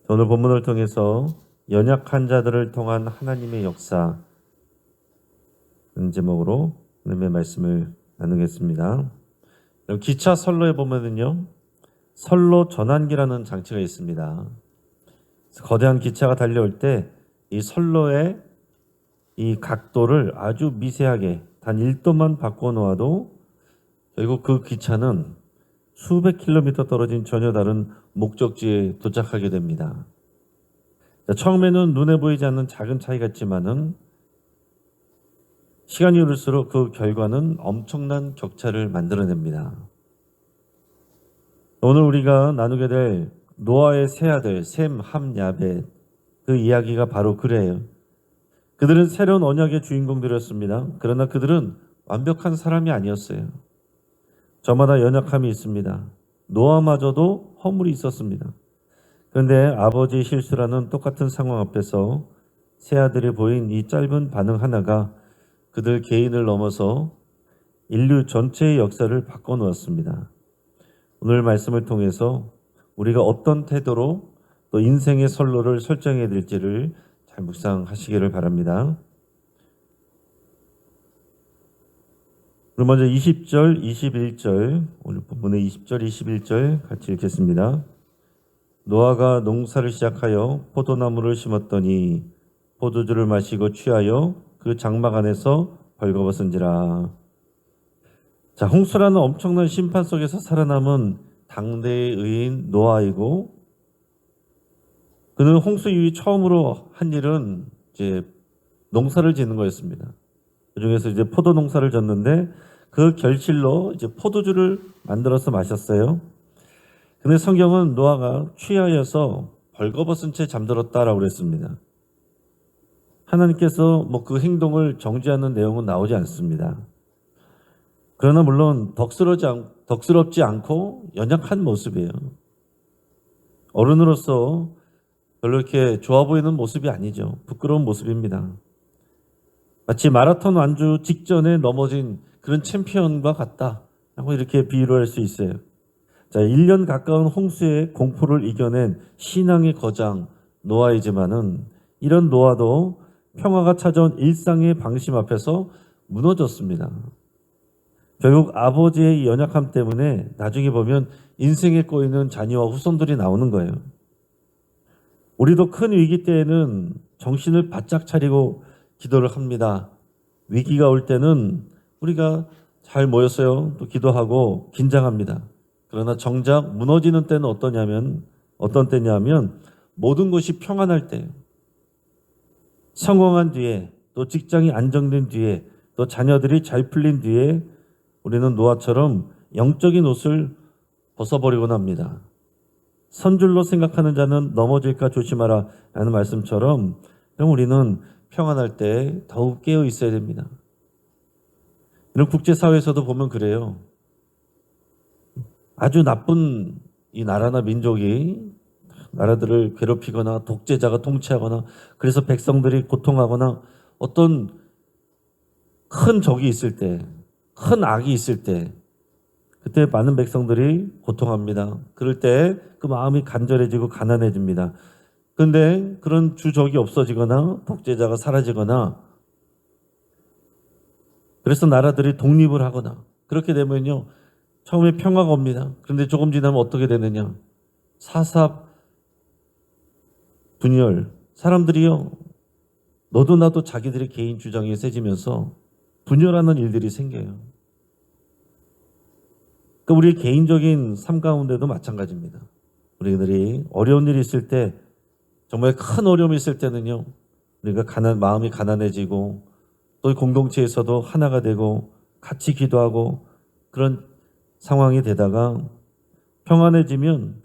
오늘 본문을 통해서 연약한 자들을 통한 하나님의 역사 제목으로 하나님의 말씀을 나누겠습니다. 기차 선로에 보면은요, 선로 전환기라는 장치가 있습니다. 거대한 기차가 달려올 때 이 선로의 이 각도를 아주 미세하게 단 1도만 바꿔 놓아도 결국 그 기차는 수백 킬로미터 떨어진 전혀 다른 목적지에 도착하게 됩니다. 처음에는 눈에 보이지 않는 작은 차이 같지만은 시간이 흐를수록 그 결과는 엄청난 격차를 만들어냅니다. 오늘 우리가 나누게 될 노아의 세 아들 셈, 함, 야벳, 그 이야기가 바로 그래요. 그들은 새로운 언약의 주인공들이었습니다. 그러나 그들은 완벽한 사람이 아니었어요. 저마다 연약함이 있습니다. 노아마저도 허물이 있었습니다. 그런데 아버지의 실수라는 똑같은 상황 앞에서 세 아들이 보인 이 짧은 반응 하나가 그들 개인을 넘어서 인류 전체의 역사를 바꿔놓았습니다. 오늘 말씀을 통해서 우리가 어떤 태도로 또 인생의 선로를 설정해야 될지를 잘 묵상하시기를 바랍니다. 그럼 먼저 20절, 21절, 오늘 본문의 20절, 21절 같이 읽겠습니다. 노아가 농사를 시작하여 포도나무를 심었더니 포도주를 마시고 취하여 그 장막 안에서 벌거벗은지라. 자, 홍수라는 엄청난 심판 속에서 살아남은 당대의 의인 노아이고, 그는 홍수 이후 처음으로 한 일은 이제 농사를 짓는 거였습니다. 그 중에서 이제 포도 농사를 졌는데 그 결실로 이제 포도주를 만들어서 마셨어요. 근데 성경은 노아가 취하여서 벌거벗은 채 잠들었다라고 그랬습니다. 하나님께서 뭐 그 행동을 정죄하는 내용은 나오지 않습니다. 그러나 물론 덕스럽지 않고 연약한 모습이에요. 어른으로서 별로 이렇게 좋아 보이는 모습이 아니죠. 부끄러운 모습입니다. 마치 마라톤 완주 직전에 넘어진 그런 챔피언과 같다라고 이렇게 비유를 할 수 있어요. 자, 1년 가까운 홍수의 공포를 이겨낸 신앙의 거장 노아이지만은 이런 노아도 평화가 찾아온 일상의 방심 앞에서 무너졌습니다. 결국 아버지의 연약함 때문에 나중에 보면 인생에 꼬이는 자녀와 후손들이 나오는 거예요. 우리도 큰 위기 때에는 정신을 바짝 차리고 기도를 합니다. 위기가 올 때는 우리가 잘 모였어요. 또 기도하고 긴장합니다. 그러나 정작 무너지는 때는 어떤 때냐면 모든 것이 평안할 때예요. 성공한 뒤에, 또 직장이 안정된 뒤에, 또 자녀들이 잘 풀린 뒤에 우리는 노아처럼 영적인 옷을 벗어버리곤 합니다. 선줄로 생각하는 자는 넘어질까 조심하라 라는 말씀처럼 그럼 우리는 평안할 때 더욱 깨어 있어야 됩니다. 이런 국제사회에서도 보면 그래요. 아주 나쁜 이 나라나 민족이 나라들을 괴롭히거나 독재자가 통치하거나 그래서 백성들이 고통하거나 어떤 큰 적이 있을 때, 큰 악이 있을 때 그때 많은 백성들이 고통합니다. 그럴 때 그 마음이 간절해지고 가난해집니다. 그런데 그런 주적이 없어지거나 독재자가 사라지거나 그래서 나라들이 독립을 하거나 그렇게 되면요. 처음에 평화가 옵니다. 그런데 조금 지나면 어떻게 되느냐. 사삽, 분열. 사람들이요. 너도 나도 자기들의 개인 주장이 세지면서 분열하는 일들이 생겨요. 그러니까 우리 개인적인 삶 가운데도 마찬가지입니다. 우리들이 어려운 일이 있을 때 정말 큰 어려움이 있을 때는요. 우리가 마음이 가난해지고 또 공동체에서도 하나가 되고 같이 기도하고 그런 상황이 되다가 평안해지면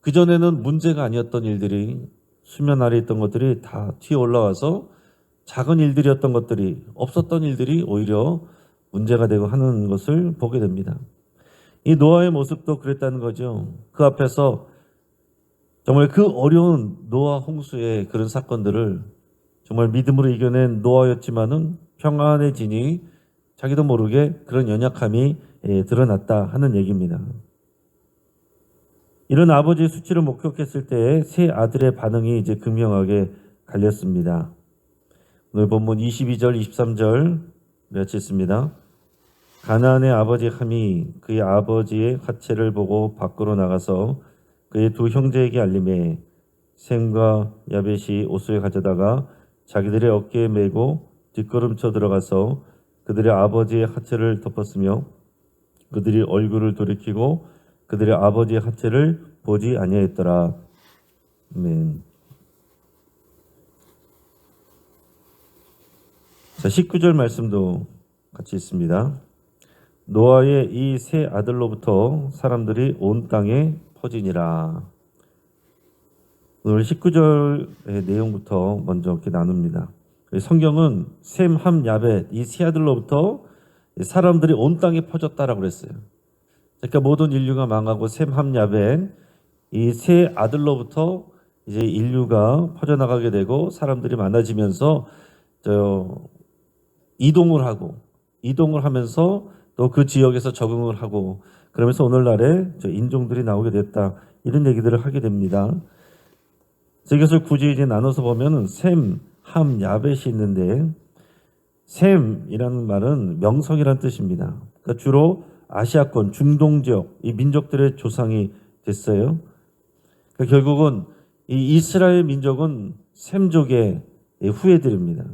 그전에는 문제가 아니었던 일들이 수면 아래 있던 것들이 다 튀어 올라와서 작은 일들이었던 것들이 없었던 일들이 오히려 문제가 되고 하는 것을 보게 됩니다. 이 노아의 모습도 그랬다는 거죠. 그 앞에서 정말 그 어려운 노아 홍수의 그런 사건들을 정말 믿음으로 이겨낸 노아였지만은 평안해지니 자기도 모르게 그런 연약함이 드러났다 하는 얘기입니다. 이런 아버지의 수치를 목격했을 때 세 아들의 반응이 이제 극명하게 갈렸습니다. 오늘 본문 22절, 23절 같이 읽습니다. 가나안의 아버지 함이 그의 아버지의 하체를 보고 밖으로 나가서 그의 두 형제에게 알림해 셈과 야벳이 옷을 가져다가 자기들의 어깨에 메고 뒷걸음쳐 들어가서 그들의 아버지의 하체를 덮었으며 그들이 얼굴을 돌이키고 그들의 아버지의 하체를 보지 아니하였더라. 아멘. 자, 19절 말씀도 같이 있습니다. 노아의 이 세 아들로부터 사람들이 온 땅에 퍼지니라. 오늘 19절의 내용부터 먼저 이렇게 나눕니다. 성경은 셈, 함, 야벳 이 세 아들로부터 사람들이 온 땅에 퍼졌다라고 그랬어요. 그러니까 모든 인류가 망하고 셈, 함, 야벳 이 세 아들로부터 이제 인류가 퍼져나가게 되고 사람들이 많아지면서 이동을 하면서 또 그 지역에서 적응을 하고 그러면서 오늘날에 인종들이 나오게 됐다 이런 얘기들을 하게 됩니다. 이것을 굳이 이제 나눠서 보면은 셈, 함, 야벳이 있는데 셈이라는 말은 명성이라는 뜻입니다. 그러니까 주로 아시아권, 중동 지역 이 민족들의 조상이 됐어요. 그러니까 결국은 이 이스라엘 민족은 셈족의 후예들입니다.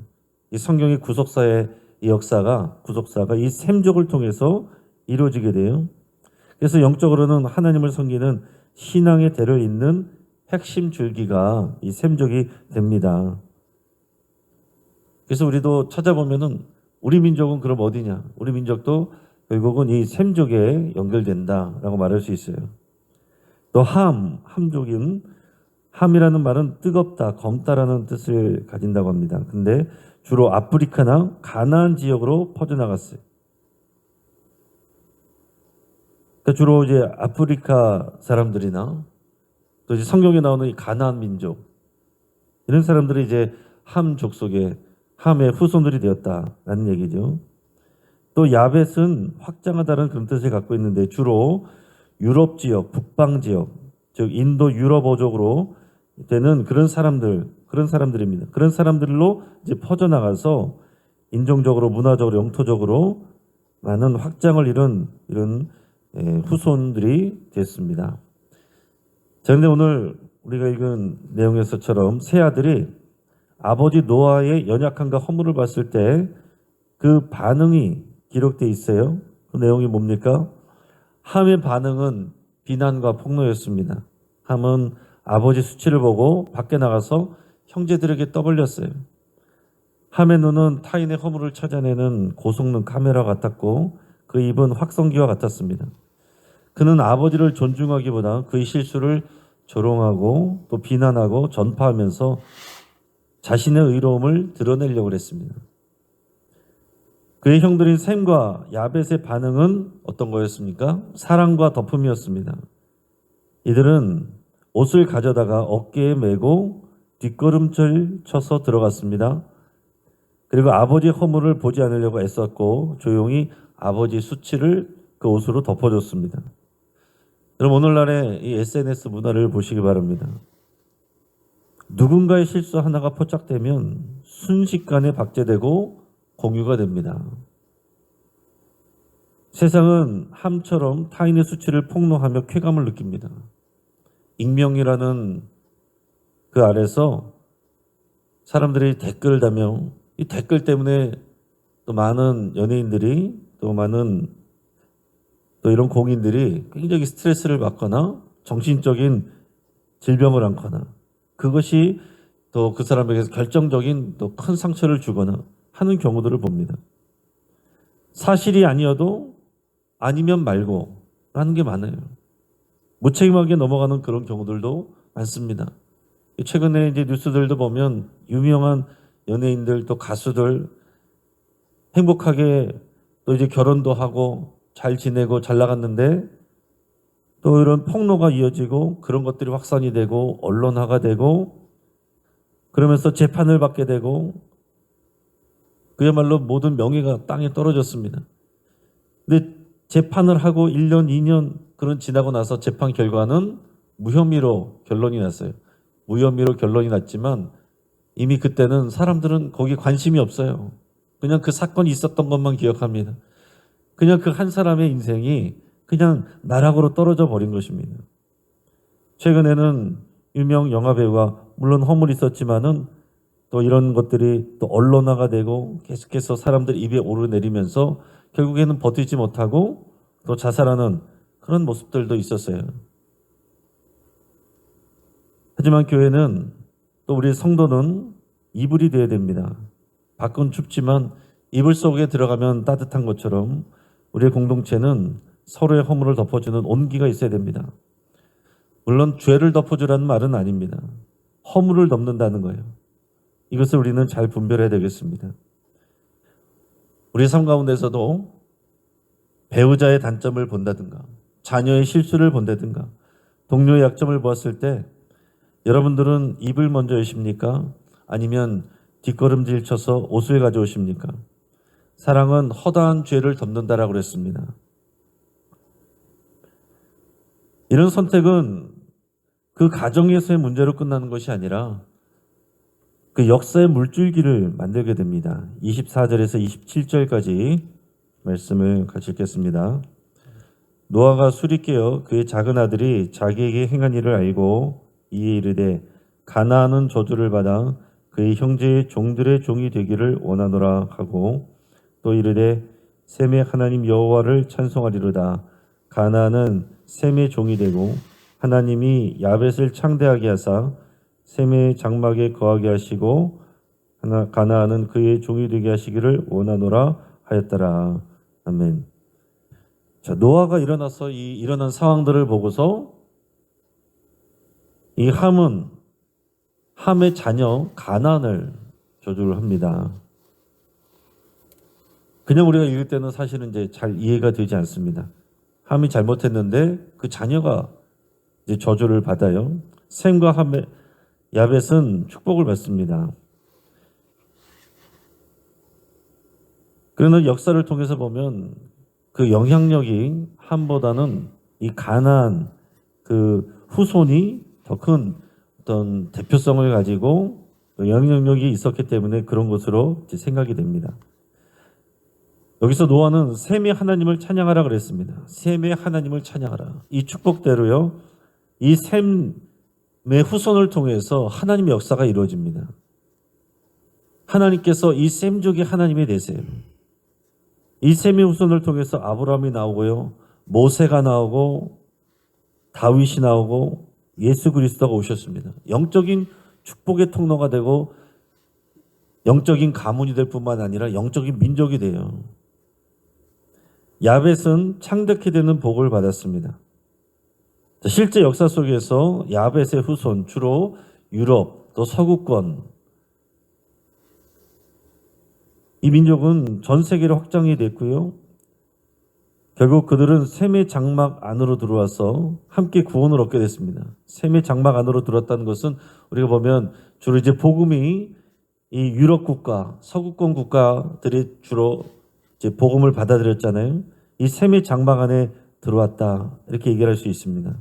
이 성경의 구속사의 이 구속사가 이 셈족을 통해서 이루어지게 돼요. 그래서 영적으로는 하나님을 섬기는 신앙의 대를 잇는 핵심 줄기가 이 셈족이 됩니다. 그래서 우리도 찾아보면은 우리 민족은 그럼 어디냐? 우리 민족도 결국은 이 셈족에 연결된다라고 말할 수 있어요. 또 함족인 함이라는 말은 뜨겁다, 검다라는 뜻을 가진다고 합니다. 근데 주로 아프리카나 가나안 지역으로 퍼져나갔어요. 그러니까 주로 이제 아프리카 사람들이나 또 이제 성경에 나오는 이 가나안 민족 이런 사람들이 이제 함 족속의 함의 후손들이 되었다라는 얘기죠. 또 야벳은 확장하다는 그런 뜻을 갖고 있는데 주로 유럽 지역, 북방 지역, 즉 인도 유럽어족으로 되는 그런 사람들입니다. 그런 사람들로 이제 퍼져나가서 인종적으로, 문화적으로, 영토적으로 많은 확장을 이룬 이런 후손들이 됐습니다. 자, 그런데 오늘 우리가 읽은 내용에서처럼 세 아들이 아버지 노아의 연약함과 허물을 봤을 때 그 반응이 기록되어 있어요. 그 내용이 뭡니까? 함의 반응은 비난과 폭로였습니다. 함은 아버지 수치를 보고 밖에 나가서 형제들에게 떠벌렸어요. 함의 눈은 타인의 허물을 찾아내는 고성능 카메라 같았고 그 입은 확성기와 같았습니다. 그는 아버지를 존중하기보다 그의 실수를 조롱하고 또 비난하고 전파하면서 자신의 의로움을 드러내려고 했습니다. 그의 형들인 셈과 야벳의 반응은 어떤 거였습니까? 사랑과 덮음이었습니다. 이들은 옷을 가져다가 어깨에 메고 뒷걸음질 쳐서 들어갔습니다. 그리고 아버지의 허물을 보지 않으려고 애썼고 조용히 아버지 수치를 그 옷으로 덮어줬습니다. 여러분 오늘날의 이 SNS 문화를 보시기 바랍니다. 누군가의 실수 하나가 포착되면 순식간에 박제되고 공유가 됩니다. 세상은 함처럼 타인의 수치를 폭로하며 쾌감을 느낍니다. 익명이라는 그 아래서 사람들이 댓글을 달며 이 댓글 때문에 또 많은 연예인들이 또 많은 또 이런 공인들이 굉장히 스트레스를 받거나 정신적인 질병을 앓거나 그것이 또 그 사람에게서 결정적인 또 큰 상처를 주거나 하는 경우들을 봅니다. 사실이 아니어도 아니면 말고 하는 게 많아요. 무책임하게 넘어가는 그런 경우들도 많습니다. 최근에 이제 뉴스들도 보면 유명한 연예인들 또 가수들 행복하게 또 이제 결혼도 하고 잘 지내고 잘 나갔는데 또 이런 폭로가 이어지고 그런 것들이 확산이 되고 언론화가 되고 그러면서 재판을 받게 되고 그야말로 모든 명예가 땅에 떨어졌습니다. 근데 재판을 하고 1년, 2년 그런 지나고 나서 재판 결과는 무혐의로 결론이 났어요. 무혐의로 결론이 났지만 이미 그때는 사람들은 거기에 관심이 없어요. 그냥 그 사건이 있었던 것만 기억합니다. 그냥 그 한 사람의 인생이 그냥 나락으로 떨어져 버린 것입니다. 최근에는 유명 영화배우가 물론 허물이 있었지만은 또 이런 것들이 또 언론화가 되고 계속해서 사람들 입에 오르내리면서 결국에는 버티지 못하고 또 자살하는 그런 모습들도 있었어요. 하지만 교회는 또 우리 성도는 이불이 되어야 됩니다. 밖은 춥지만 이불 속에 들어가면 따뜻한 것처럼 우리의 공동체는 서로의 허물을 덮어주는 온기가 있어야 됩니다. 물론 죄를 덮어주라는 말은 아닙니다. 허물을 덮는다는 거예요. 이것을 우리는 잘 분별해야 되겠습니다. 우리 삶 가운데서도 배우자의 단점을 본다든가 자녀의 실수를 본다든가 동료의 약점을 보았을 때 여러분들은 입을 먼저 여십니까? 아니면 뒷걸음질 쳐서 옷을 가져오십니까? 사랑은 허다한 죄를 덮는다라고 그랬습니다. 이런 선택은 그 가정에서의 문제로 끝나는 것이 아니라 그 역사의 물줄기를 만들게 됩니다. 24절에서 27절까지 말씀을 같이 읽겠습니다. 노아가 술이 깨어 그의 작은 아들이 자기에게 행한 일을 알고 이에 이르되 가나안은 저주를 받아 그의 형제의 종들의 종이 되기를 원하노라 하고 또 이르되 셈의 하나님 여호와를 찬송하리로다. 가나안은 셈의 종이 되고 하나님이 야벳을 창대하게 하사 셈의 장막에 거하게 하시고 가나안은 그의 종이 되게 하시기를 원하노라 하였더라. 아멘. 자, 노아가 일어나서 이 일어난 상황들을 보고서 이 함의 자녀 가나안을 저주를 합니다. 그냥 우리가 읽을 때는 사실은 이제 잘 이해가 되지 않습니다. 함이 잘못했는데 그 자녀가 이제 저주를 받아요. 셈과 야벳은 축복을 받습니다. 그러나 역사를 통해서 보면 그 영향력이 함보다는 이 가나안 그 후손이 더 큰 어떤 대표성을 가지고 영향력이 있었기 때문에 그런 것으로 생각이 됩니다. 여기서 노아는 셈의 하나님을 찬양하라 그랬습니다. 셈의 하나님을 찬양하라. 이 축복대로요. 이 셈의 후손을 통해서 하나님의 역사가 이루어집니다. 하나님께서 이 셈족의 하나님이 되세요. 이 셈의 후손을 통해서 아브라함이 나오고요. 모세가 나오고 다윗이 나오고 예수 그리스도가 오셨습니다. 영적인 축복의 통로가 되고 영적인 가문이 될 뿐만 아니라 영적인 민족이 돼요. 야벳은 창대케 되는 복을 받았습니다. 실제 역사 속에서 야벳의 후손, 주로 유럽, 또 서구권, 이 민족은 전 세계로 확장이 됐고요. 결국 그들은 셈의 장막 안으로 들어와서 함께 구원을 얻게 됐습니다. 셈의 장막 안으로 들어왔다는 것은 우리가 보면 주로 이제 복음이 이 유럽 국가, 서구권 국가들이 주로 이제 복음을 받아들였잖아요. 이 셈의 장막 안에 들어왔다 이렇게 얘기할 수 있습니다.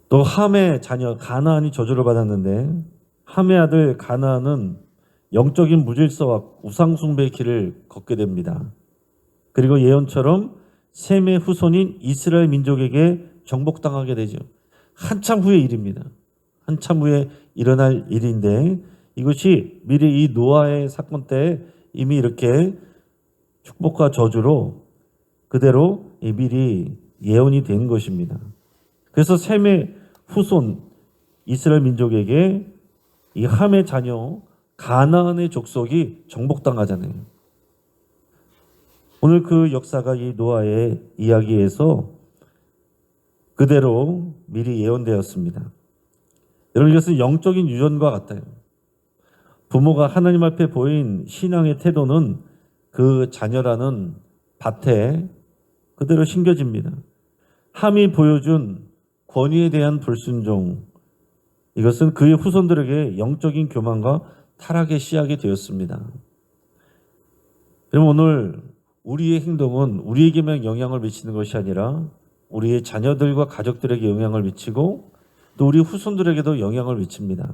또 함의 자녀 가나안이 저주를 받았는데 함의 아들 가나안은 영적인 무질서와 우상숭배의 길을 걷게 됩니다. 그리고 예언처럼 셈의 후손인 이스라엘 민족에게 정복당하게 되죠. 한참 후의 일입니다. 한참 후에 일어날 일인데 이것이 미리 이 노아의 사건 때 이미 이렇게 축복과 저주로 그대로 미리 예언이 된 것입니다. 그래서 셈의 후손 이스라엘 민족에게 이 함의 자녀 가나안의 족속이 정복당하잖아요. 오늘 그 역사가 이 노아의 이야기에서 그대로 미리 예언되었습니다. 여러분 이것은 영적인 유전과 같아요. 부모가 하나님 앞에 보인 신앙의 태도는 그 자녀라는 밭에 그대로 심겨집니다. 함이 보여준 권위에 대한 불순종, 이것은 그의 후손들에게 영적인 교만과 타락의 씨앗이 되었습니다. 그럼 오늘 우리의 행동은 우리에게만 영향을 미치는 것이 아니라 우리의 자녀들과 가족들에게 영향을 미치고 또 우리 후손들에게도 영향을 미칩니다.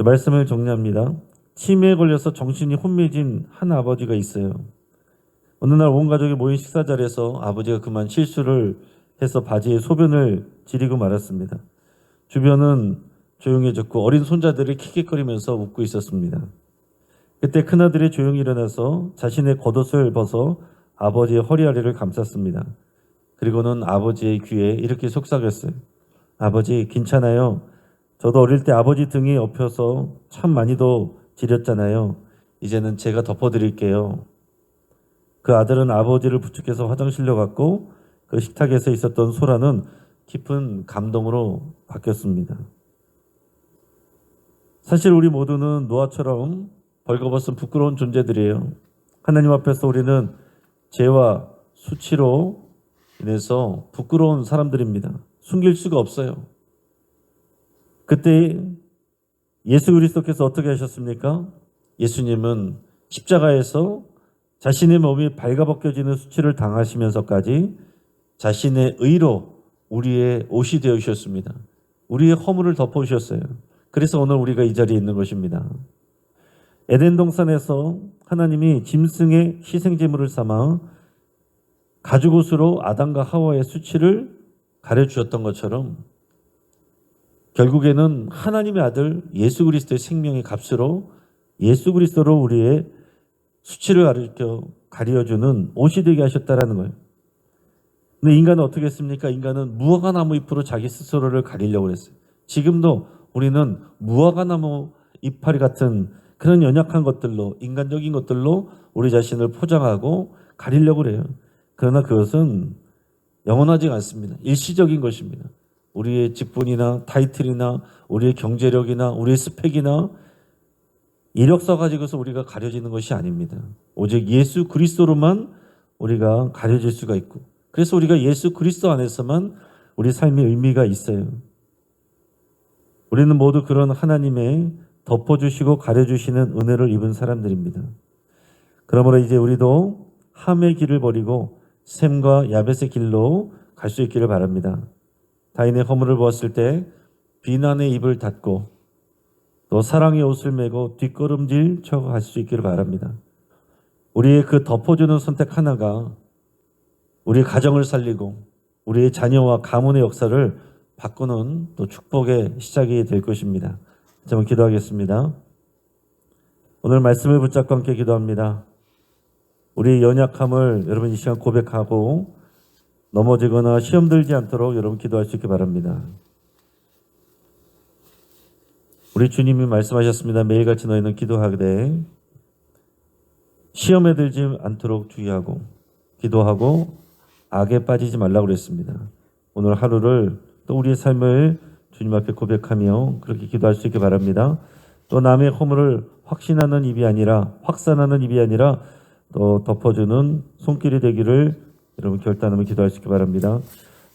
말씀을 정리합니다. 치매에 걸려서 정신이 혼미해진 한 아버지가 있어요. 어느 날 온 가족이 모인 식사 자리에서 아버지가 그만 실수를 해서 바지에 소변을 지리고 말았습니다. 주변은 조용해졌고 어린 손자들이 킥킥거리면서 웃고 있었습니다. 그때 큰아들이 조용히 일어나서 자신의 겉옷을 벗어 아버지의 허리 아래를 감쌌습니다. 그리고는 아버지의 귀에 이렇게 속삭였어요. 아버지, 괜찮아요. 저도 어릴 때 아버지 등에 엎혀서 참 많이도 지렸잖아요. 이제는 제가 덮어드릴게요. 그 아들은 아버지를 부축해서 화장실로 갔고 그 식탁에서 있었던 소라는 깊은 감동으로 바뀌었습니다. 사실 우리 모두는 노아처럼 벌거벗은 부끄러운 존재들이에요. 하나님 앞에서 우리는 죄와 수치로 인해서 부끄러운 사람들입니다. 숨길 수가 없어요. 그때 예수 그리스도께서 어떻게 하셨습니까? 예수님은 십자가에서 자신의 몸이 발가벗겨지는 수치를 당하시면서까지 자신의 의로 우리의 옷이 되어주셨습니다. 우리의 허물을 덮어주셨어요. 그래서 오늘 우리가 이 자리에 있는 것입니다. 에덴 동산에서 하나님이 짐승의 희생제물을 삼아 가죽옷으로 아담과 하와의 수치를 가려주셨던 것처럼 결국에는 하나님의 아들 예수 그리스도의 생명의 값으로 예수 그리스도로 우리의 수치를 가려주는 옷이 되게 하셨다라는 거예요. 근데 인간은 어떻게 했습니까? 인간은 무화과나무 잎으로 자기 스스로를 가리려고 했어요. 지금도 우리는 무화과나무 이파리 같은 그런 연약한 것들로, 인간적인 것들로 우리 자신을 포장하고 가리려고 해요. 그러나 그것은 영원하지 않습니다. 일시적인 것입니다. 우리의 직분이나 타이틀이나 우리의 경제력이나 우리의 스펙이나 이력서 가지고서 우리가 가려지는 것이 아닙니다. 오직 예수 그리스도로만 우리가 가려질 수가 있고, 그래서 우리가 예수 그리스도 안에서만 우리 삶의 의미가 있어요. 우리는 모두 그런 하나님의 덮어주시고 가려주시는 은혜를 입은 사람들입니다. 그러므로 이제 우리도 함의 길을 버리고 셈과 야벳의 길로 갈 수 있기를 바랍니다. 타인의 허물을 보았을 때 비난의 입을 닫고 또 사랑의 옷을 메고 뒷걸음질 쳐 갈 수 있기를 바랍니다. 우리의 그 덮어주는 선택 하나가 우리의 가정을 살리고 우리의 자녀와 가문의 역사를 바꾸는 또 축복의 시작이 될 것입니다. 한번 기도하겠습니다. 오늘 말씀을 붙잡고 함께 기도합니다. 우리의 연약함을 여러분 이 시간 고백하고 넘어지거나 시험 들지 않도록 여러분 기도할 수 있기 바랍니다. 우리 주님이 말씀하셨습니다. 매일같이 너희는 기도하되 시험에 들지 않도록 주의하고 기도하고 악에 빠지지 말라고 그랬습니다. 오늘 하루를 또 우리의 삶을 주님 앞에 고백하며 그렇게 기도할 수 있기 바랍니다. 또 남의 허물을 확신하는 입이 아니라 확산하는 입이 아니라 또 덮어주는 손길이 되기를 여러분 결단하며 기도할 수 있기 바랍니다.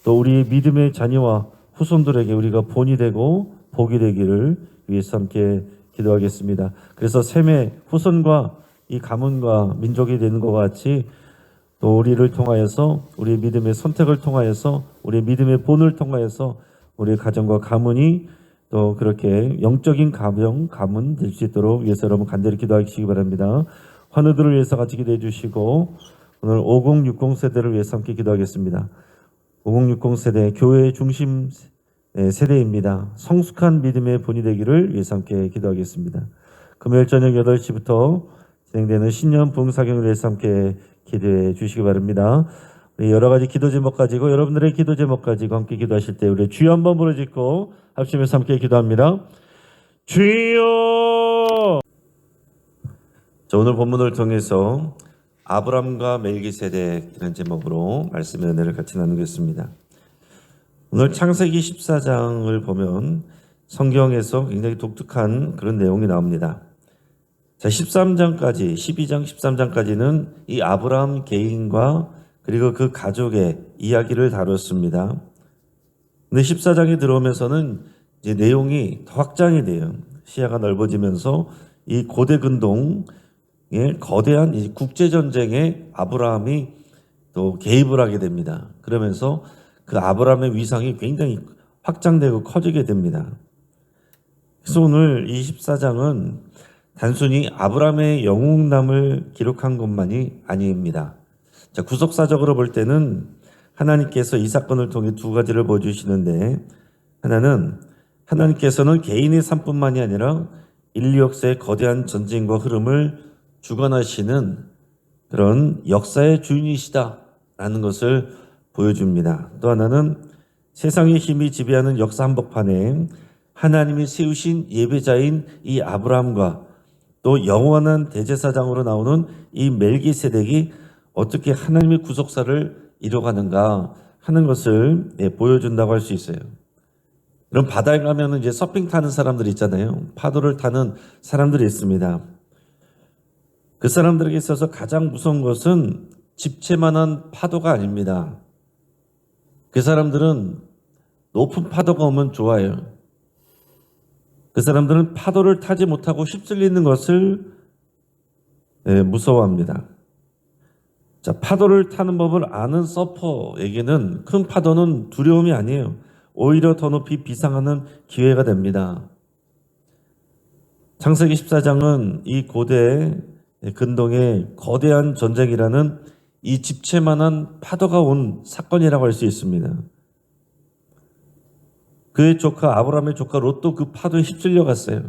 또 우리의 믿음의 자녀와 후손들에게 우리가 본이 되고 복이 되기를 위해서 함께 기도하겠습니다. 그래서 셈의 후손과 이 가문과 민족이 되는 것 같이 또 우리를 통하여서 우리의 믿음의 선택을 통하여서 우리의 믿음의 본을 통하여서 우리의 가정과 가문이 또 그렇게 영적인 가문 될 수 있도록 위해서 여러분 간절히 기도하시기 바랍니다. 환우들을 위해서 같이 기도해 주시고 오늘 5060 세대를 위해서 함께 기도하겠습니다. 5060 세대 교회의 중심 세대입니다. 성숙한 믿음의 본이 되기를 위해서 함께 기도하겠습니다. 금요일 저녁 8시부터 진행되는 신년 부흥사경을 위해서 함께 기도해 주시기 바랍니다. 여러 가지 기도 제목 가지고 여러분들의 기도 제목 가지고 함께 기도하실 때 우리 주여 한번 부르짖고 합심해서 함께 기도합니다. 주여! 자, 오늘 본문을 통해서 아브람과 멜기세덱이라는 제목으로 말씀의 은혜를 같이 나누겠습니다. 오늘 창세기 14장을 보면 성경에서 굉장히 독특한 그런 내용이 나옵니다. 자, 13장까지 12장 13장까지는 이 아브람 개인과 그리고 그 가족의 이야기를 다뤘습니다. 근데 14장에 들어오면서는 이제 내용이 더 확장이 돼요. 시야가 넓어지면서 이 고대 근동의 거대한 국제 전쟁에 아브라함이 또 개입을 하게 됩니다. 그러면서 그 아브라함의 위상이 굉장히 확장되고 커지게 됩니다. 그래서 오늘 이 14장은 단순히 아브라함의 영웅남을 기록한 것만이 아닙니다. 자, 구속사적으로 볼 때는 하나님께서 이 사건을 통해 두 가지를 보여주시는데, 하나는 하나님께서는 개인의 삶뿐만이 아니라 인류 역사의 거대한 전쟁과 흐름을 주관하시는 그런 역사의 주인이시다라는 것을 보여줍니다. 또 하나는 세상의 힘이 지배하는 역사 한복판에 하나님이 세우신 예배자인 이 아브라함과 또 영원한 대제사장으로 나오는 이 멜기세덱이 어떻게 하나님의 구속사를 이뤄가는가 하는 것을 보여준다고 할 수 있어요. 그럼 바다에 가면 이제 서핑 타는 사람들이 있잖아요. 파도를 타는 사람들이 있습니다. 그 사람들에게 있어서 가장 무서운 것은 집채만한 파도가 아닙니다. 그 사람들은 높은 파도가 오면 좋아요. 그 사람들은 파도를 타지 못하고 휩쓸리는 것을 무서워합니다. 자, 파도를 타는 법을 아는 서퍼에게는 큰 파도는 두려움이 아니에요. 오히려 더 높이 비상하는 기회가 됩니다. 창세기 14장은 이 고대 근동의 거대한 전쟁이라는 이 집채만한 파도가 온 사건이라고 할 수 있습니다. 그의 조카 아브라함의 조카 롯도 그 파도에 휩쓸려 갔어요.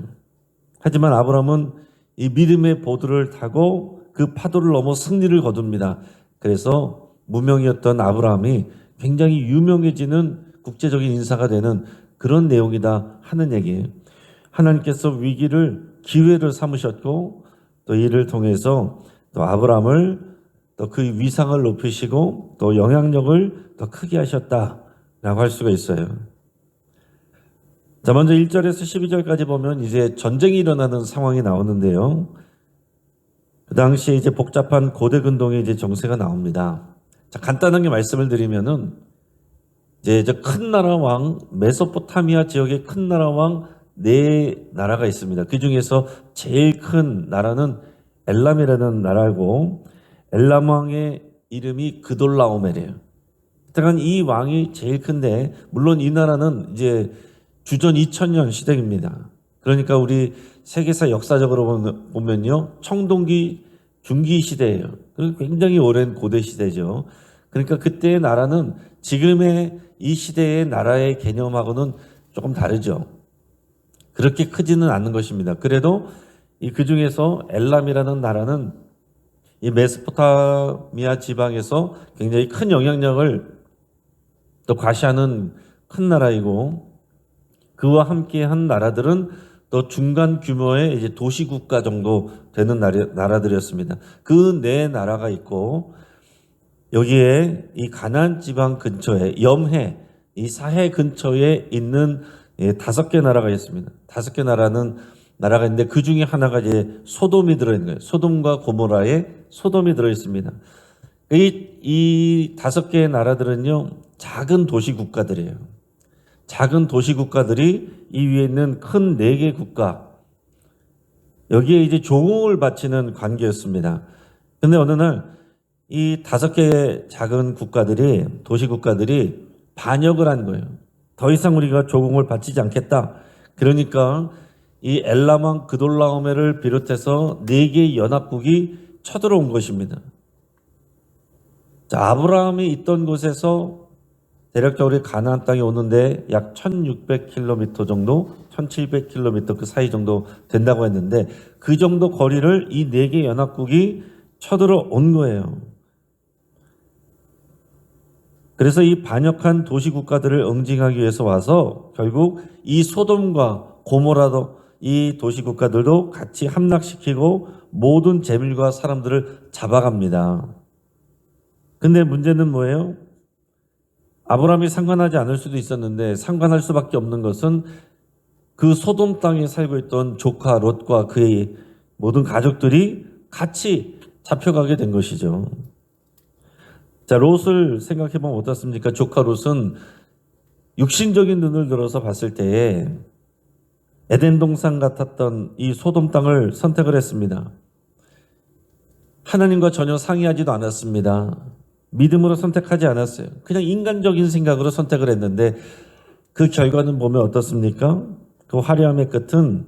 하지만 아브라함은 이 믿음의 보드를 타고 그 파도를 넘어 승리를 거둡니다. 그래서 무명이었던 아브라함이 굉장히 유명해지는 국제적인 인사가 되는 그런 내용이다 하는 얘기예요. 하나님께서 위기를 기회를 삼으셨고 또 이를 통해서 또 아브라함을 또 그 위상을 높이시고 또 영향력을 더 크게 하셨다라고 할 수가 있어요. 자, 먼저 1절에서 12절까지 보면 이제 전쟁이 일어나는 상황이 나오는데요. 그 당시에 이제 복잡한 고대 근동의 이제 정세가 나옵니다. 자, 간단하게 말씀을 드리면은 이제 큰 나라 왕, 메소포타미아 지역의 큰 나라 왕 네 나라가 있습니다. 그 중에서 제일 큰 나라는 엘람이라는 나라고, 엘람 왕의 이름이 그돌라오멜이에요. 하여간 이 왕이 제일 큰데, 물론 이 나라는 이제 주전 2000년 시대입니다. 그러니까 우리 세계사 역사적으로 보면요, 청동기 중기 시대예요. 굉장히 오랜 고대 시대죠. 그러니까 그때의 나라는 지금의 이 시대의 나라의 개념하고는 조금 다르죠. 그렇게 크지는 않은 것입니다. 그래도 그 중에서 엘람이라는 나라는 이 메소포타미아 지방에서 굉장히 큰 영향력을 또 과시하는 큰 나라이고, 그와 함께 한 나라들은 또 중간 규모의 이제 도시국가 정도 되는 나라들이었습니다. 그 네 나라가 있고, 여기에 이 가나안 지방 근처에 염해, 이 사해 근처에 있는 5개 나라가 있습니다. 5개 나라가 있는데 그 중에 하나가 이제 소돔이 들어있는 거예요. 소돔과 고모라에 소돔이 들어있습니다. 이 5개의 나라들은요, 작은 도시 국가들이에요. 작은 도시 국가들이 이 위에 있는 큰 4개 국가, 여기에 이제 조공을 바치는 관계였습니다. 근데 어느 날 이 5개의 작은 국가들이, 도시 국가들이 반역을 한 거예요. 더 이상 우리가 조공을 바치지 않겠다. 그러니까 이 엘람왕 그돌라오멜을 비롯해서 4개의 연합국이 쳐들어온 것입니다. 자, 아브라함이 있던 곳에서 대략적으로 가나안 땅에 오는데 약 1600km 정도, 1700km 그 사이 정도 된다고 했는데, 그 정도 거리를 이 4개 연합국이 쳐들어온 거예요. 그래서 이 반역한 도시 국가들을 응징하기 위해서 와서 결국 이 소돔과 고모라도 이 도시 국가들도 같이 함락시키고 모든 재물과 사람들을 잡아갑니다. 근데 문제는 뭐예요? 아브라함이 상관하지 않을 수도 있었는데 상관할 수밖에 없는 것은 그 소돔 땅에 살고 있던 조카 롯과 그의 모든 가족들이 같이 잡혀가게 된 것이죠. 자, 롯을 생각해보면 어떻습니까? 조카 롯은 육신적인 눈을 들어서 봤을 때에 에덴 동산 같았던 이 소돔 땅을 선택을 했습니다. 하나님과 전혀 상의하지도 않았습니다. 믿음으로 선택하지 않았어요. 그냥 인간적인 생각으로 선택을 했는데 그 결과는 보면 어떻습니까? 그 화려함의 끝은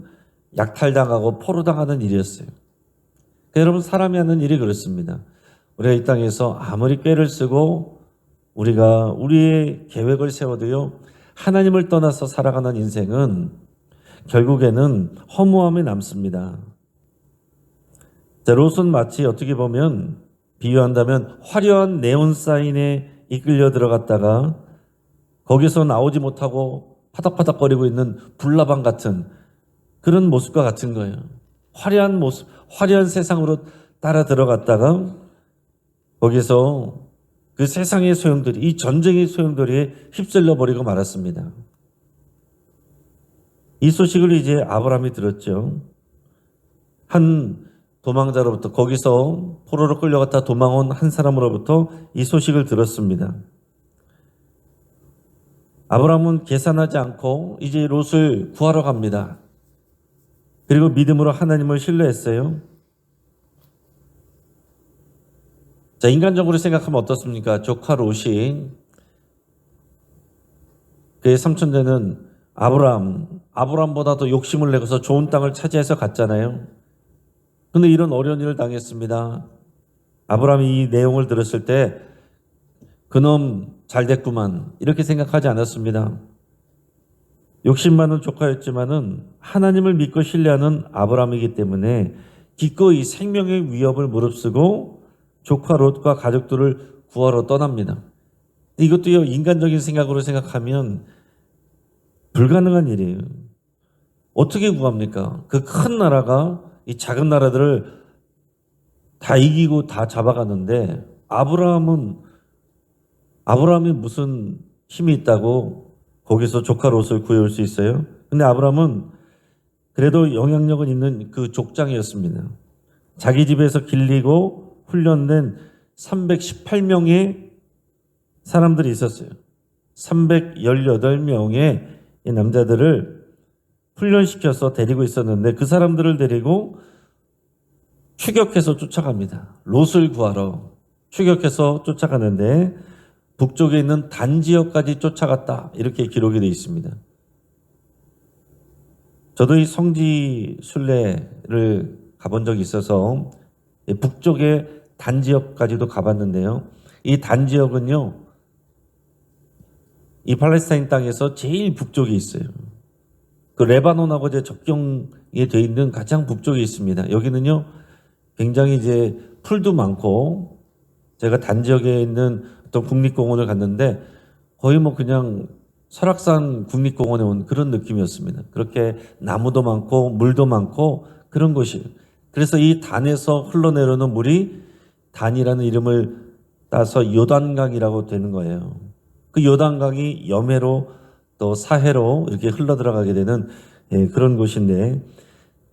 약탈당하고 포로당하는 일이었어요. 그러니까 여러분, 사람이 하는 일이 그렇습니다. 우리가 이 땅에서 아무리 꾀를 쓰고 우리가 우리의 계획을 세워도요, 하나님을 떠나서 살아가는 인생은 결국에는 허무함이 남습니다. 자, 롯은 마치 어떻게 보면 비유한다면 화려한 네온사인에 이끌려 들어갔다가 거기서 나오지 못하고 파닥파닥거리고 있는 불나방 같은 그런 모습과 같은 거예요. 화려한 모습, 화려한 세상으로 따라 들어갔다가 거기서 그 세상의 소용돌이, 이 전쟁의 소용돌이에 휩쓸려 버리고 말았습니다. 이 소식을 이제 아브라함이 들었죠. 한 도망자로부터, 거기서 포로로 끌려갔다 도망온 한 사람으로부터 이 소식을 들었습니다. 아브라함은 계산하지 않고 이제 롯을 구하러 갑니다. 그리고 믿음으로 하나님을 신뢰했어요. 자, 인간적으로 생각하면 어떻습니까? 조카 롯이 그의 삼촌되는 아브라함보다 더 욕심을 내고서 좋은 땅을 차지해서 갔잖아요. 근데 이런 어려운 일을 당했습니다. 아브라함이 이 내용을 들었을 때 그놈 잘 됐구만 이렇게 생각하지 않았습니다. 욕심 많은 조카였지만은 하나님을 믿고 신뢰하는 아브라함이기 때문에 기꺼이 생명의 위협을 무릅쓰고 조카 롯과 가족들을 구하러 떠납니다. 이것도요, 인간적인 생각으로 생각하면 불가능한 일이에요. 어떻게 구합니까? 그 큰 나라가 이 작은 나라들을 다 이기고 다 잡아가는데 아브라함이 무슨 힘이 있다고 거기서 조카 롯을 구해올 수 있어요? 근데 아브라함은 그래도 영향력은 있는 그 족장이었습니다. 자기 집에서 길리고 훈련된 318명의 사람들이 있었어요. 318명의 남자들을 훈련시켜서 데리고 있었는데 그 사람들을 데리고 추격해서 쫓아갑니다. 롯을 구하러 추격해서 쫓아가는데 북쪽에 있는 단 지역까지 쫓아갔다 이렇게 기록이 되어 있습니다. 저도 이 성지 순례를 가본 적이 있어서 북쪽의 단 지역까지도 가봤는데요. 이 단 지역은요, 이 팔레스타인 땅에서 제일 북쪽에 있어요. 그 레바논하고 이제 접경에 돼 있는 가장 북쪽에 있습니다. 여기는요, 굉장히 이제 풀도 많고, 제가 단 지역에 있는 어떤 국립공원을 갔는데 거의 뭐 그냥 설악산 국립공원에 온 그런 느낌이었습니다. 그렇게 나무도 많고 물도 많고 그런 곳이에요. 그래서 이 단에서 흘러내려오는 물이 단이라는 이름을 따서 요단강이라고 되는 거예요. 그 요단강이 여매로 또 사해로 이렇게 흘러들어가게 되는 그런 곳인데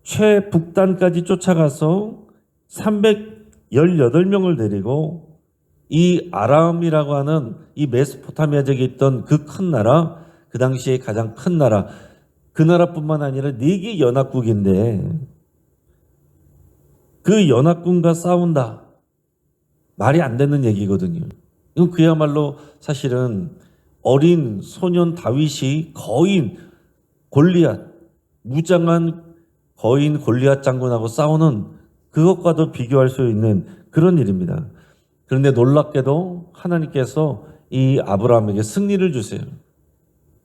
최북단까지 쫓아가서 318명을 데리고 이 아람이라고 하는 이 메소포타미아 지역에 있던 그 큰 나라, 그 당시에 가장 큰 나라, 그 나라뿐만 아니라 4개 연합국인데 그 연합군과 싸운다. 말이 안 되는 얘기거든요. 이건 그야말로 사실은 어린 소년 다윗이 거인 골리앗, 무장한 거인 골리앗 장군하고 싸우는 그것과도 비교할 수 있는 그런 일입니다. 그런데 놀랍게도 하나님께서 이 아브라함에게 승리를 주세요.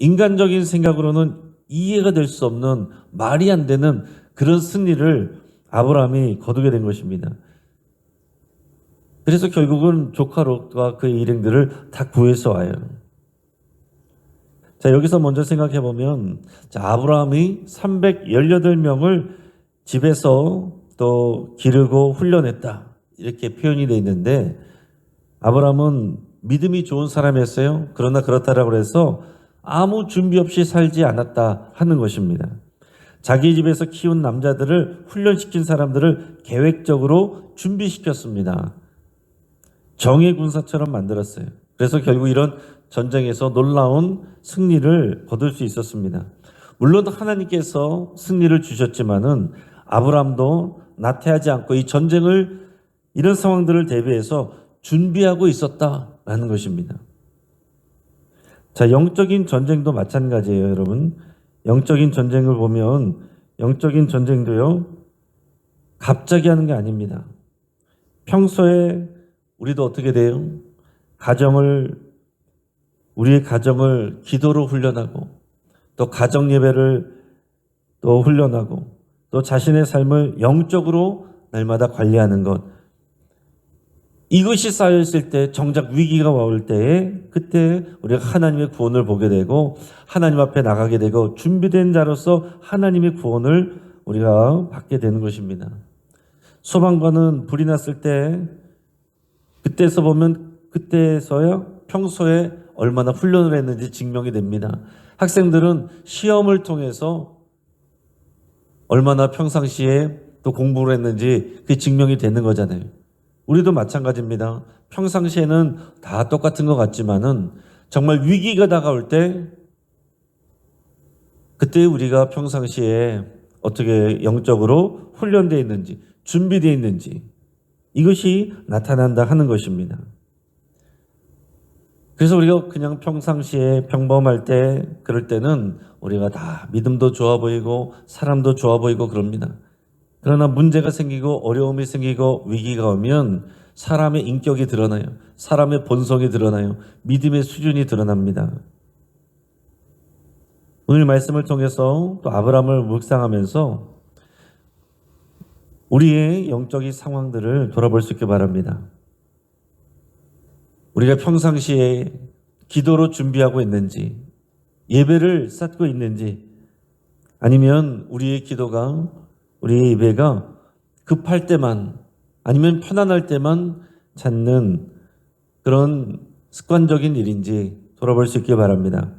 인간적인 생각으로는 이해가 될 수 없는 말이 안 되는 그런 승리를 아브라함이 거두게 된 것입니다. 그래서 결국은 조카 롯과 그의 일행들을 다 구해서 와요. 자, 여기서 먼저 생각해 보면 아브라함이 318명을 집에서 또 기르고 훈련했다. 이렇게 표현이 되어 있는데 아브라함은 믿음이 좋은 사람이었어요. 그러나 그렇다라고 해서 아무 준비 없이 살지 않았다 하는 것입니다. 자기 집에서 키운 남자들을 훈련시킨 사람들을 계획적으로 준비시켰습니다. 정예 군사처럼 만들었어요. 그래서 결국 이런 전쟁에서 놀라운 승리를 거둘 수 있었습니다. 물론 하나님께서 승리를 주셨지만은 아브라함도 나태하지 않고 이 전쟁을 이런 상황들을 대비해서 준비하고 있었다라는 것입니다. 자, 영적인 전쟁도 마찬가지예요, 여러분. 영적인 전쟁을 보면 영적인 전쟁도요, 갑자기 하는 게 아닙니다. 평소에 우리도 어떻게 돼요? 우리의 가정을 기도로 훈련하고, 또 가정 예배를 또 훈련하고, 또 자신의 삶을 영적으로 날마다 관리하는 것. 이것이 쌓여있을 때, 정작 위기가 올 때에 그때 우리가 하나님의 구원을 보게 되고 하나님 앞에 나가게 되고 준비된 자로서 하나님의 구원을 우리가 받게 되는 것입니다. 소방관은 불이 났을 때 그때서 보면 그때서야 평소에 얼마나 훈련을 했는지 증명이 됩니다. 학생들은 시험을 통해서 얼마나 평상시에 또 공부를 했는지 그게 증명이 되는 거잖아요. 우리도 마찬가지입니다. 평상시에는 다 똑같은 것 같지만은 정말 위기가 다가올 때 그때 우리가 평상시에 어떻게 영적으로 훈련되어 있는지, 준비되어 있는지 이것이 나타난다 하는 것입니다. 그래서 우리가 그냥 평상시에 평범할 때 그럴 때는 우리가 다 믿음도 좋아 보이고 사람도 좋아 보이고 그럽니다. 그러나 문제가 생기고 어려움이 생기고 위기가 오면 사람의 인격이 드러나요. 사람의 본성이 드러나요. 믿음의 수준이 드러납니다. 오늘 말씀을 통해서 또 아브라함을 묵상하면서 우리의 영적인 상황들을 돌아볼 수 있게 바랍니다. 우리가 평상시에 기도로 준비하고 있는지, 예배를 쌓고 있는지, 아니면 우리의 기도가, 우리의 예배가 급할 때만, 아니면 편안할 때만 찾는 그런 습관적인 일인지 돌아볼 수 있게 바랍니다.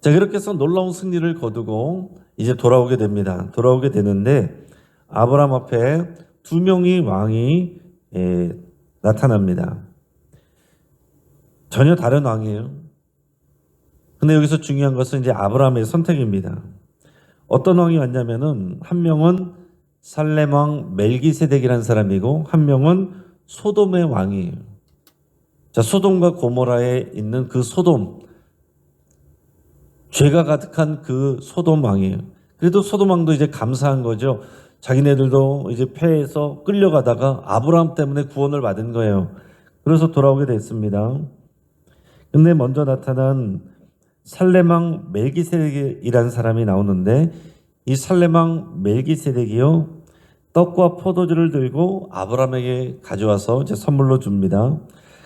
자, 그렇게 해서 놀라운 승리를 거두고 이제 돌아오게 됩니다. 돌아오게 되는데 아브라함 앞에 두 명의 왕이 나타납니다. 전혀 다른 왕이에요. 근데 여기서 중요한 것은 이제 아브라함의 선택입니다. 어떤 왕이 왔냐면은 한 명은 살렘 왕 멜기세덱이라는 사람이고 한 명은 소돔의 왕이에요. 자, 소돔과 고모라에 있는 그 소돔, 죄가 가득한 그 소돔 왕이에요. 그래도 소돔 왕도 이제 감사한 거죠. 자기네들도 이제 패해서 끌려가다가 아브라함 때문에 구원을 받은 거예요. 그래서 돌아오게 됐습니다. 근데 먼저 나타난 살렘 왕 멜기세덱이라는 사람이 나오는데 이 살렘 왕 멜기세덱이요, 떡과 포도주를 들고 아브라함에게 가져와서 이제 선물로 줍니다.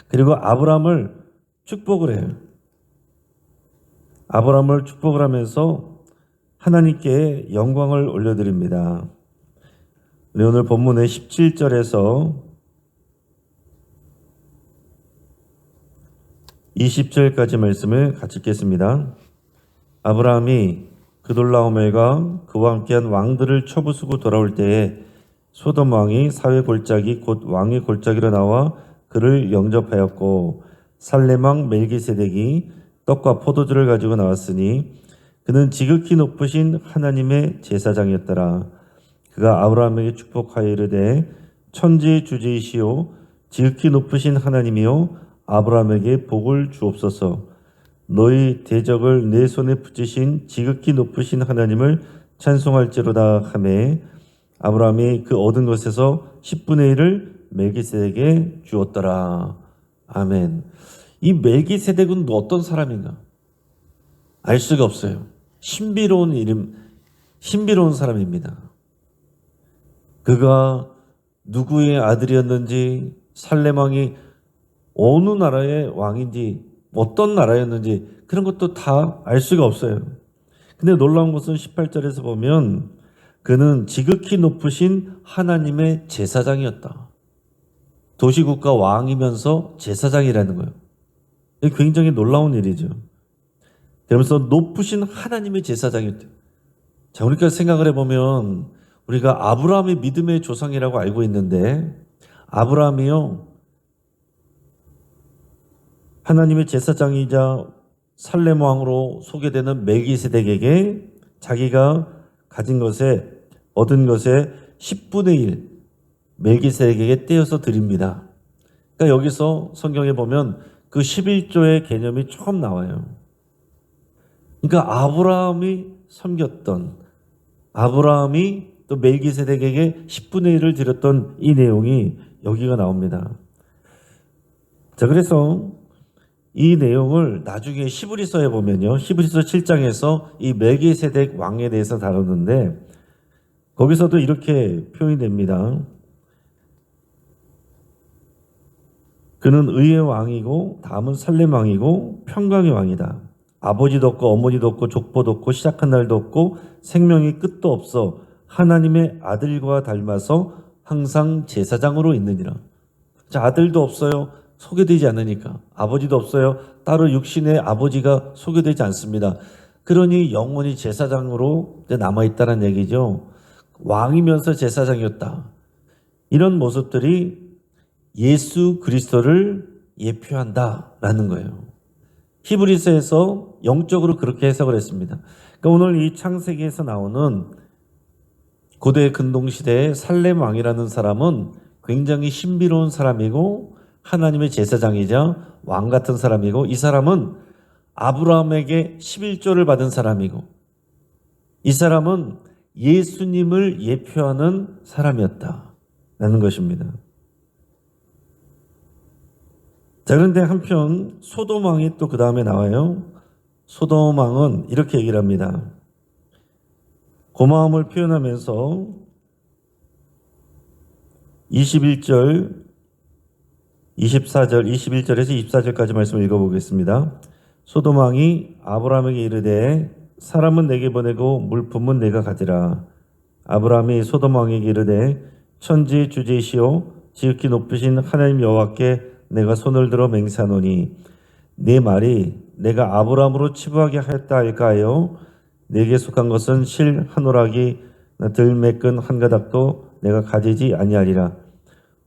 그리고 아브라함을 축복을 해요. 아브라함을 축복을 하면서 하나님께 영광을 올려드립니다. 우리 오늘 본문의 17절에서 20절까지 말씀을 같이 읽겠습니다. 아브라함이 그돌라오멜과 그와 함께한 왕들을 쳐부수고 돌아올 때에 소돔 왕이 사회 골짜기 곧 왕의 골짜기로 나와 그를 영접하였고 살렘 왕 멜기세덱이 떡과 포도주를 가지고 나왔으니 그는 지극히 높으신 하나님의 제사장이었더라. 그가 아브라함에게 축복하여 이르되 천지의 주제이시오 지극히 높으신 하나님이요 아브라함에게 복을 주옵소서. 너희 대적을 내 손에 붙이신 지극히 높으신 하나님을 찬송할지로다 하매 아브라함이 그 얻은 것에서 10분의 1을 멜기세덱에게 주었더라. 아멘. 이 멜기세덱은 어떤 사람인가? 알 수가 없어요. 신비로운 이름, 신비로운 사람입니다. 그가 누구의 아들이었는지, 살렘 왕이 어느 나라의 왕인지, 어떤 나라였는지 그런 것도 다 알 수가 없어요. 근데 놀라운 것은 18절에서 보면 그는 지극히 높으신 하나님의 제사장이었다. 도시국가 왕이면서 제사장이라는 거예요. 이게 굉장히 놀라운 일이죠. 그러면서 높으신 하나님의 제사장이었대요. 자, 우리가 생각을 해보면 우리가 아브라함의 믿음의 조상이라고 알고 있는데 아브라함이요, 하나님의 제사장이자 살렘 왕으로 소개되는 멜기세덱에게 자기가 가진 것에 얻은 것의 10분의 1, 멜기세덱에게 떼어서 드립니다. 그러니까 여기서 성경에 보면 그 11조의 개념이 처음 나와요. 그러니까 아브라함이 섬겼던, 아브라함이 또 멜기세덱에게 10분의 1을 드렸던 이 내용이 여기가 나옵니다. 자, 그래서 이 내용을 나중에 히브리서에 보면요, 히브리서 7장에서 이 멜기세덱 왕에 대해서 다뤘는데 거기서도 이렇게 표현이 됩니다. 그는 의의 왕이고 다음은 살렘 왕이고 평강의 왕이다. 아버지도 없고 어머니도 없고 족보도 없고 시작한 날도 없고 생명이 끝도 없어 하나님의 아들과 닮아서 항상 제사장으로 있느니라. 자, 아들도 없어요. 소개되지 않으니까. 아버지도 없어요. 따로 육신의 아버지가 소개되지 않습니다. 그러니 영원히 제사장으로 남아있다는 얘기죠. 왕이면서 제사장이었다. 이런 모습들이 예수 그리스도를 예표한다라는 거예요. 히브리서에서 영적으로 그렇게 해석을 했습니다. 그러니까 오늘 이 창세기에서 나오는 고대 근동시대의 살렘 왕이라는 사람은 굉장히 신비로운 사람이고 하나님의 제사장이자 왕 같은 사람이고, 이 사람은 아브라함에게 11조를 받은 사람이고, 이 사람은 예수님을 예표하는 사람이었다라는 것입니다. 자, 그런데 한편 소돔 왕이 또 그 다음에 나와요. 소돔 왕은 이렇게 얘기를 합니다. 고마움을 표현하면서 21절, 24절, 21절에서 24절까지 말씀을 읽어보겠습니다. 소돔 왕이 아브라함에게 이르되 사람은 내게 보내고 물품은 내가 가지라. 아브라함이 소돔 왕에게 이르되 천지의 주제시오 지극히 높으신 하나님 여호와께 내가 손을 들어 맹세하노니 네 말이 내가 아브라함으로 치부하게 하였다 할까요? 내게 속한 것은 실 한 오락이 들매끈 한 가닥도 내가 가지지 아니하리라.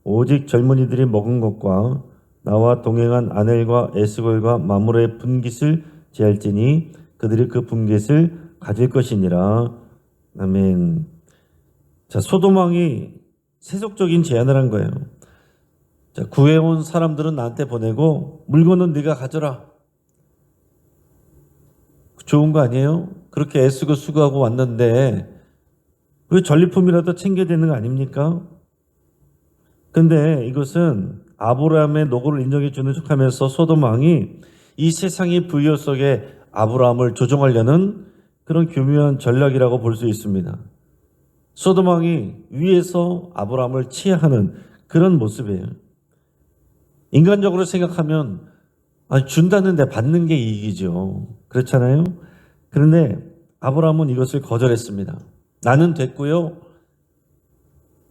오직 젊은이들이 먹은 것과 나와 동행한 아넬과 에스골과 마므로의 분깃을 제할지니 그들이 그 분깃을 가질 것이니라. 아멘. 자, 소돔 왕이 세속적인 제안을 한 거예요. 자, 구해온 사람들은 나한테 보내고 물건은 네가 가져라. 좋은 거 아니에요? 그렇게 애쓰고 수고하고 왔는데 왜 전리품이라도 챙겨야 되는 거 아닙니까? 근데 이것은 아브라함의 노고를 인정해 주는 척하면서 소돔 왕이 이 세상의 부여 속에 아브라함을 조종하려는 그런 교묘한 전략이라고 볼 수 있습니다. 소돔 왕이 위에서 아브라함을 치하하는 그런 모습이에요. 인간적으로 생각하면 준다는데 받는 게 이익이죠. 그렇잖아요? 그런데 아브라함은 이것을 거절했습니다. 나는 됐고요.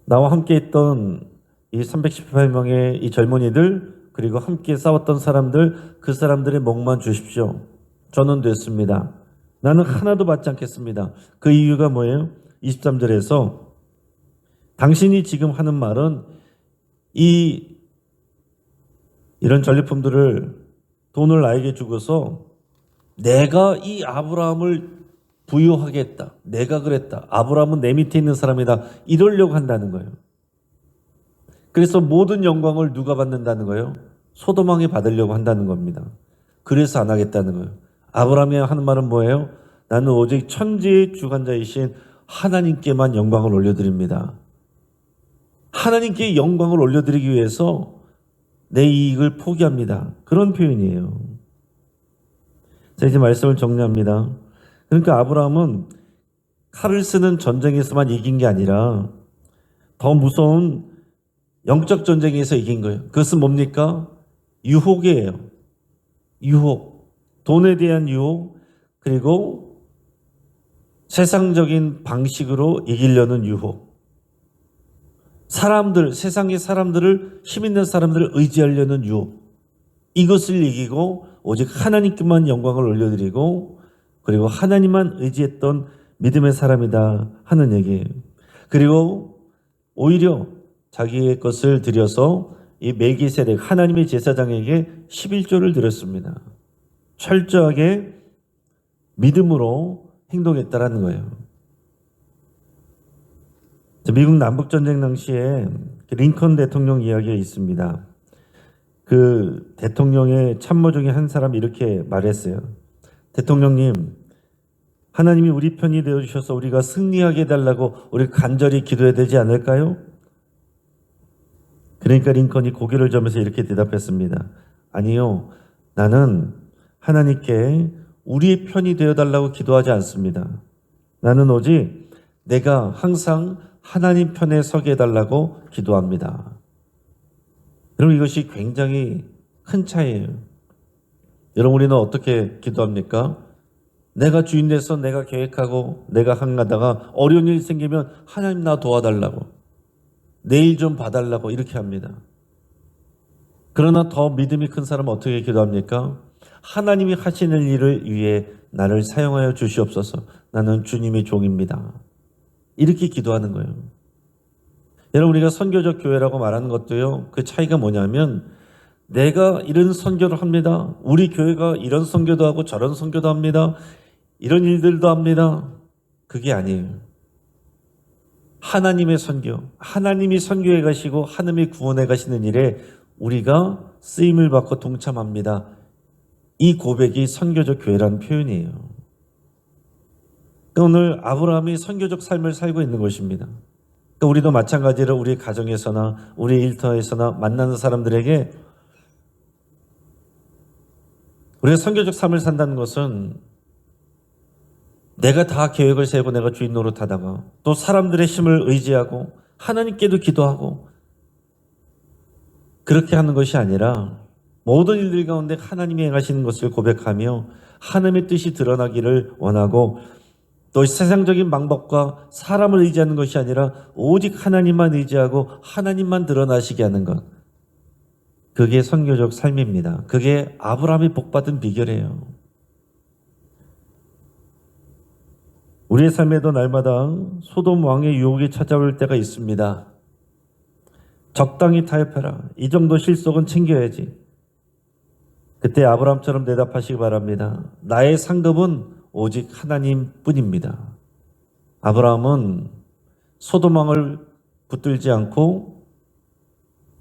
나와 함께 있던 이 318명의 이 젊은이들, 그리고 함께 싸웠던 사람들, 그 사람들의 몫만 주십시오. 저는 됐습니다. 나는 하나도 받지 않겠습니다. 그 이유가 뭐예요? 23절에서 당신이 지금 하는 말은 이런 전리품들을 돈을 나에게 주고서 내가 이 아브라함을 부유하겠다. 내가 그랬다. 아브라함은 내 밑에 있는 사람이다. 이러려고 한다는 거예요. 그래서 모든 영광을 누가 받는다는 거예요? 소돔 왕이 받으려고 한다는 겁니다. 그래서 안 하겠다는 거예요. 아브라함이 하는 말은 뭐예요? 나는 오직 천지의 주관자이신 하나님께만 영광을 올려드립니다. 하나님께 영광을 올려드리기 위해서 내 이익을 포기합니다. 그런 표현이에요. 자, 이제 말씀을 정리합니다. 그러니까 아브라함은 칼을 쓰는 전쟁에서만 이긴 게 아니라 더 무서운 영적 전쟁에서 이긴 거예요. 그것은 뭡니까? 유혹이에요. 유혹. 돈에 대한 유혹, 그리고 세상적인 방식으로 이기려는 유혹. 세상의 사람들을, 힘 있는 사람들을 의지하려는 유혹. 이것을 이기고 오직 하나님께만 영광을 올려드리고, 그리고 하나님만 의지했던 믿음의 사람이다 하는 얘기예요. 그리고 오히려 자기의 것을 드려서 이 멜기세덱 하나님의 제사장에게 11조를 드렸습니다. 철저하게 믿음으로 행동했다라는 거예요. 미국 남북전쟁 당시에 링컨 대통령 이야기가 있습니다. 그 대통령의 참모 중에 한 사람이 이렇게 말했어요. 대통령님, 하나님이 우리 편이 되어주셔서 우리가 승리하게 해달라고 우리 간절히 기도해야 되지 않을까요? 그러니까 링컨이 고개를 저으면서 이렇게 대답했습니다. 아니요, 나는 하나님께 우리의 편이 되어달라고 기도하지 않습니다. 나는 오직 내가 항상 하나님 편에 서게 해달라고 기도합니다. 여러분, 이것이 굉장히 큰 차이예요. 여러분, 우리는 어떻게 기도합니까? 내가 주인 돼서 내가 계획하고 내가 항하다가 어려운 일이 생기면 하나님 나 도와달라고, 내일 좀 봐달라고 이렇게 합니다. 그러나 더 믿음이 큰 사람은 어떻게 기도합니까? 하나님이 하시는 일을 위해 나를 사용하여 주시옵소서. 나는 주님의 종입니다. 이렇게 기도하는 거예요. 여러분, 우리가 선교적 교회라고 말하는 것도요, 그 차이가 뭐냐면 내가 이런 선교를 합니다. 우리 교회가 이런 선교도 하고 저런 선교도 합니다. 이런 일들도 합니다. 그게 아니에요. 하나님의 선교, 하나님이 선교해 가시고 하나님이 구원해 가시는 일에 우리가 쓰임을 받고 동참합니다. 이 고백이 선교적 교회라는 표현이에요. 그러니까 오늘 아브라함이 선교적 삶을 살고 있는 것입니다. 그러니까 우리도 마찬가지로 우리 가정에서나 우리 일터에서나 만나는 사람들에게 우리가 선교적 삶을 산다는 것은 내가 다 계획을 세우고 내가 주인 노릇하다가 또 사람들의 힘을 의지하고 하나님께도 기도하고 그렇게 하는 것이 아니라 모든 일들 가운데 하나님이 행하시는 것을 고백하며 하나님의 뜻이 드러나기를 원하고 또 세상적인 방법과 사람을 의지하는 것이 아니라 오직 하나님만 의지하고 하나님만 드러나시게 하는 것, 그게 선교적 삶입니다. 그게 아브라함이 복받은 비결이에요. 우리의 삶에도 날마다 소돔 왕의 유혹이 찾아올 때가 있습니다. 적당히 타협해라. 이 정도 실속은 챙겨야지. 그때 아브라함처럼 대답하시기 바랍니다. 나의 상급은 오직 하나님뿐입니다. 아브라함은 소돔 왕을 붙들지 않고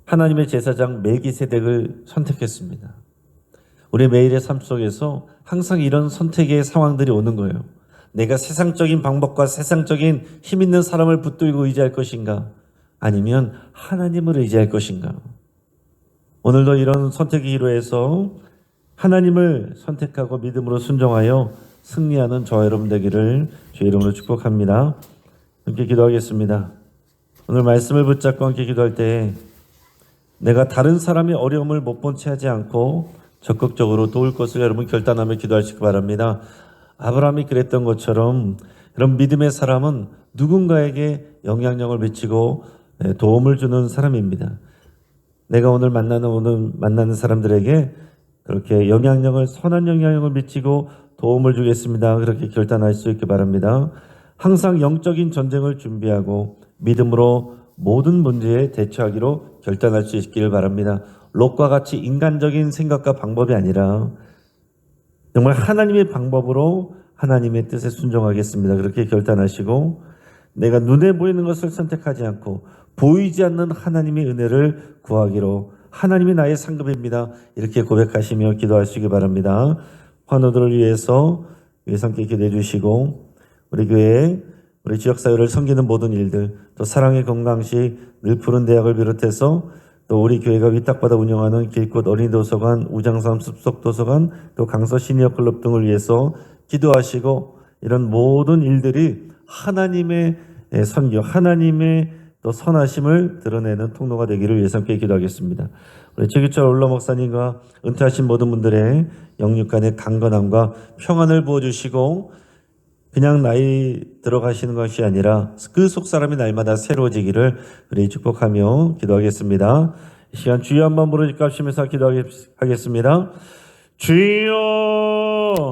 하나님의 제사장 멜기세덱을 선택했습니다. 우리 매일의 삶 속에서 항상 이런 선택의 상황들이 오는 거예요. 내가 세상적인 방법과 세상적인 힘 있는 사람을 붙들고 의지할 것인가? 아니면 하나님을 의지할 것인가? 오늘도 이런 선택의 기로에서 하나님을 선택하고 믿음으로 순종하여 승리하는 저와 여러분 되기를 주의 이름으로 축복합니다. 함께 기도하겠습니다. 오늘 말씀을 붙잡고 함께 기도할 때 내가 다른 사람의 어려움을 못 본 채 하지 않고 적극적으로 도울 것을 여러분 결단하며 기도하시기 바랍니다. 아브라함이 그랬던 것처럼 이런 믿음의 사람은 누군가에게 영향력을 미치고 도움을 주는 사람입니다. 내가 오늘 만나는 사람들에게 그렇게 선한 영향력을 미치고 도움을 주겠습니다. 그렇게 결단할 수 있기 바랍니다. 항상 영적인 전쟁을 준비하고 믿음으로 모든 문제에 대처하기로 결단할 수 있기를 바랍니다. 롯과 같이 인간적인 생각과 방법이 아니라 정말 하나님의 방법으로 하나님의 뜻에 순종하겠습니다. 그렇게 결단하시고 내가 눈에 보이는 것을 선택하지 않고 보이지 않는 하나님의 은혜를 구하기로 하나님이 나의 상급입니다. 이렇게 고백하시며 기도하시기 바랍니다. 환우들을 위해서 함께 기도해 주시고 우리 교회 우리 지역사회를 섬기는 모든 일들 또 사랑의 건강식 늘 푸른 대학을 비롯해서 또 우리 교회가 위탁받아 운영하는 길꽃 어린이도서관, 우장삼 숲속도서관, 또 강서 시니어클럽 등을 위해서 기도하시고 이런 모든 일들이 하나님의 선교, 하나님의 또 선하심을 드러내는 통로가 되기를 위해서 함께 기도하겠습니다. 우리 최규철 올라 목사님과 은퇴하신 모든 분들의 영육간의 강건함과 평안을 부어주시고 그냥 나이 들어가시는 것이 아니라 그 속사람이 날마다 새로워지기를 우리 축복하며 기도하겠습니다. 이 시간 주여 한번 부르짖고 합시면서 기도하겠습니다. 주여